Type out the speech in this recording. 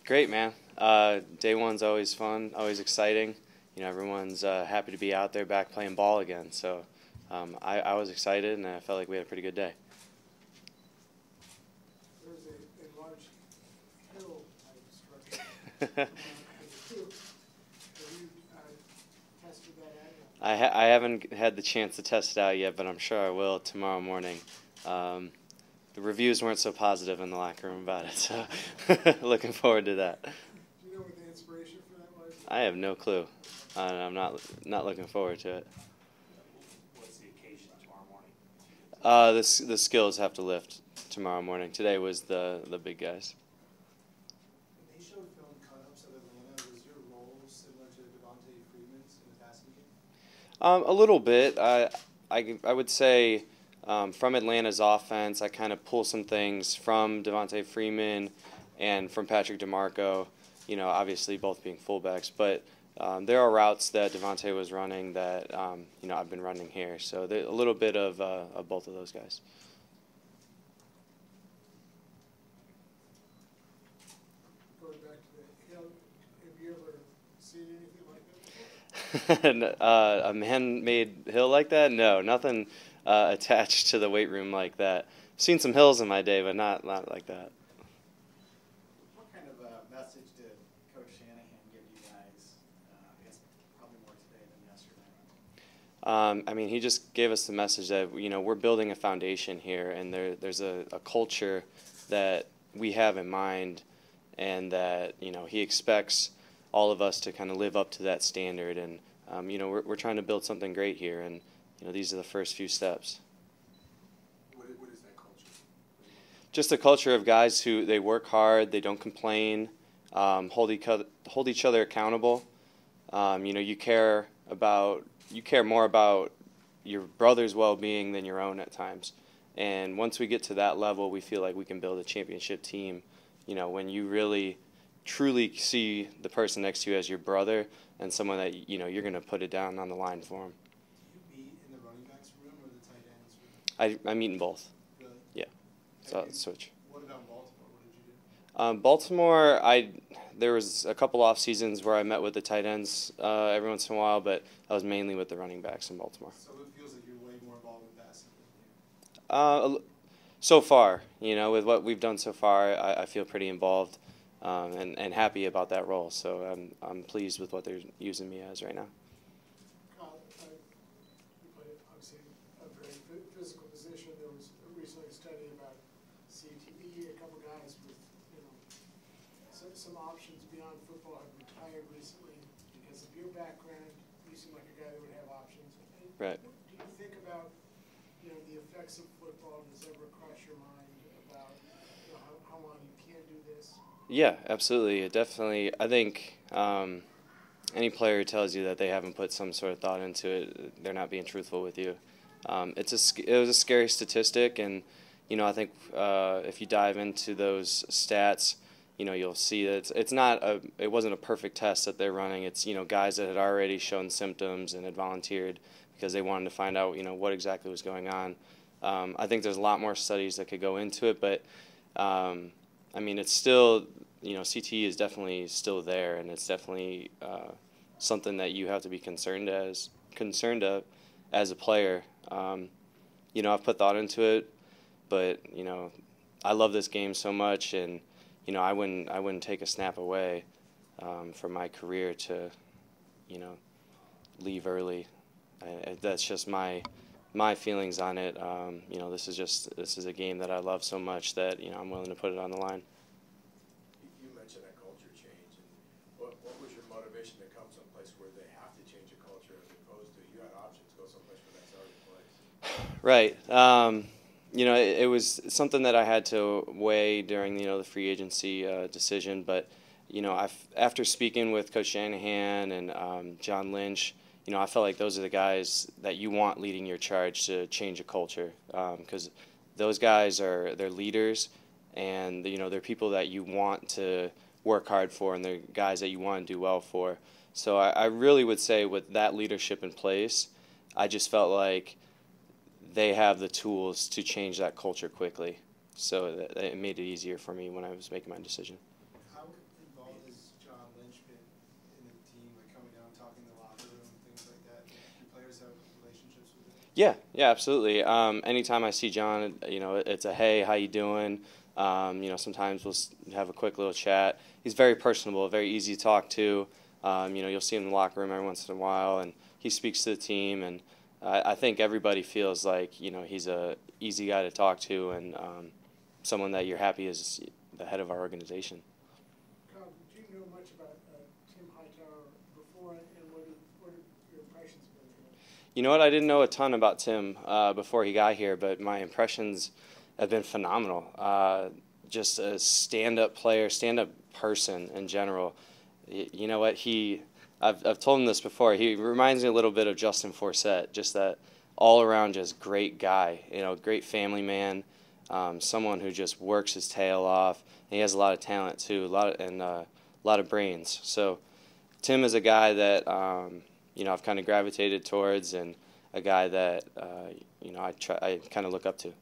Great, man. Day one's always fun, always exciting. Everyone's happy to be out there back playing ball again. So I was excited, and I felt like we had a pretty good day. There's a large hill structure. Have you tested that out yet? I haven't had the chance to test it out yet, but I'm sure I will tomorrow morning. The reviews weren't so positive in the locker room about it, so looking forward to that. Do you know what the inspiration for that was? I have no clue. I'm not looking forward to it. What's the occasion tomorrow morning? The skills have to lift tomorrow morning. Today was the big guys. When they showed film cut-ups of Atlanta, was your role similar to Devontae Freeman's in the passing game? A little bit. I would say from Atlanta's offense, I kind of pull some things from Devontae Freeman and from Patrick DeMarco. Obviously both being fullbacks, but there are routes that Devontae was running that I've been running here. So a little bit of both of those guys. Going back to the hill, have you ever seen anything like that before? A man-made hill like that? No, nothing attached to the weight room like that. Seen some hills in my day, but not like that. What kind of message did Coach Shanahan give you guys? I guess probably more today than yesterday. He just gave us the message that we're building a foundation here, and there's a culture that we have in mind, and that he expects all of us to kind of live up to that standard. And we're trying to build something great here, and these are the first few steps. What is that culture? Just a culture of guys who they work hard, they don't complain, hold each other accountable. You care more about your brother's well-being than your own at times. And once we get to that level, we feel like we can build a championship team. When you really truly see the person next to you as your brother and someone that you're going to put it down on the line for him. Do you meet in the running backs room or the tight ends room? I meet in both. Really? Yeah. So I'll switch. What about Baltimore? What did you do? Baltimore, there was a couple off seasons where I met with the tight ends every once in a while, but I was mainly with the running backs in Baltimore. So it feels like you're way more involved with passing than here. So far, with what we've done so far, I feel pretty involved and happy about that role. So I'm pleased with what they're using me as right now. You play obviously a very physical position. There was recently a study about CTE. A couple guys with some options beyond football have retired recently because of your background. You seem like a guy that would have options. Right. Do you think about the effects of football? Does it ever cross your mind about how long you can do this? Yeah, absolutely. It definitely. I think any player who tells you that they haven't put some sort of thought into it, they're not being truthful with you. It was a scary statistic, and I think if you dive into those stats, you'll see that it wasn't a perfect test that they're running. It's guys that had already shown symptoms and had volunteered because they wanted to find out what exactly was going on. I think there's a lot more studies that could go into it, but it's still CTE is definitely still there, and it's definitely something that you have to be concerned of as a player. I've put thought into it, but I love this game so much, and I wouldn't take a snap away from my career to leave early. That's just my feelings on it. This is a game that I love so much that I'm willing to put it on the line. You mentioned that culture change, and what was your motivation to come someplace where they have to change a culture as opposed to you had options to go someplace where that's already in place? Right. It was something that I had to weigh during the free agency decision, but after speaking with Coach Shanahan and John Lynch, I felt like those are the guys that you want leading your charge to change a culture, because those guys they're leaders, and they're people that you want to work hard for, and they're guys that you want to do well for. So I really would say with that leadership in place, I just felt like they have the tools to change that culture quickly. So it made it easier for me when I was making my decision. How Yeah, yeah, absolutely. Anytime I see John, it's a hey, how you doing? Sometimes we'll have a quick little chat. He's very personable, very easy to talk to. You'll see him in the locker room every once in a while, and he speaks to the team. And I think everybody feels like he's a easy guy to talk to, and someone that you're happy is the head of our organization. Kyle, did you know much about Tim Hightower before, and what have your impressions been of him? You know what? I didn't know a ton about Tim before he got here, but my impressions have been phenomenal. Just a stand-up player, stand-up person in general. You know what? I've told him this before. He reminds me a little bit of Justin Forsett, just that all-around just great guy. Great family man. Someone who just works his tail off. And he has a lot of talent too, a lot of brains. So Tim is a guy that I've kind of gravitated towards, and a guy that I kind of look up to.